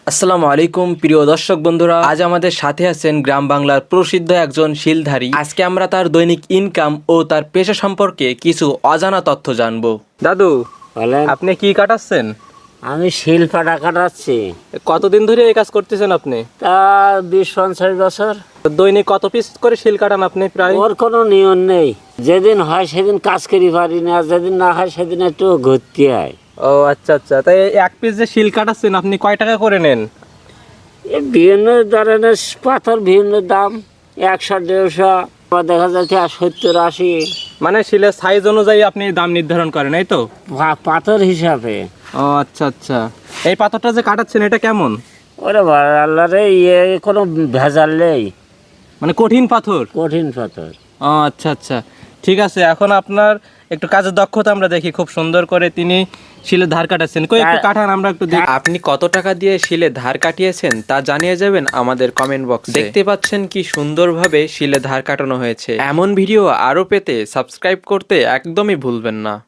আসসালামু আলাইকুম প্রিয় দর্শক বন্ধুরা, আজ আমাদের সাথে আছেন গ্রাম বাংলার প্রসিদ্ধ একজন শিলধারী। আজকে আমরা তার দৈনিক ইনকাম ও তার পেশা সম্পর্কে কিছু অজানা তথ্য জানবো। দাদু, বলেন। আপনি কি কাটাচ্ছেন? আমি শিলপাটা কাটাচ্ছি। কতদিন ধরে এই কাজ করতেছেন আপনি? তা 20-50 বছর। দৈনিক কত পিস করে শিল কাটান আপনি? প্রায় ওর কোনো নিয়ম নেই, যেদিন হয় সেদিন কাজ করি পারি না, যেদিন না হয় সেদিন একটু ঘুরতে হয়। ও আচ্ছা আচ্ছা, তাই এক পিস যে শিল কাটাচ্ছেন আপনি কয় টাকা করে নেন? এই বিভিন্ন ধরনের পাথর বিভিন্ন দাম, 100-150, আবার দেখা যাচ্ছে 70-80 মানে শিলের সাইজ অনুযায়ী আপনি দাম নির্ধারণ করেন, এই তো? পাথর হিসাবে। ও আচ্ছা আচ্ছা, এই পাথরটা যে কাটাচ্ছেন এটা কেমন? ওরে আল্লাহ রে, কোনো ভেজাল নেই, মানে কঠিন পাথর? কঠিন পাথর। ও আচ্ছা আচ্ছা, ঠিক আছে। এখন আপনার একটু কাজের দক্ষতা আমরা দেখি। খুব সুন্দর করে তিনি শিলের ধার কাটাচ্ছেন। কই একটু কাটান, আমরা একটু দেখি। আপনি কত টাকা দিয়ে শিলে ধার কাটিয়েছেন তা জানিয়ে যাবেন আমাদের কমেন্ট বক্সে। দেখতে পাচ্ছেন কি সুন্দরভাবে শিলে ধার কাটানো হয়েছে। এমন ভিডিও আরো পেতে সাবস্ক্রাইব করতে একদমই ভুলবেন না।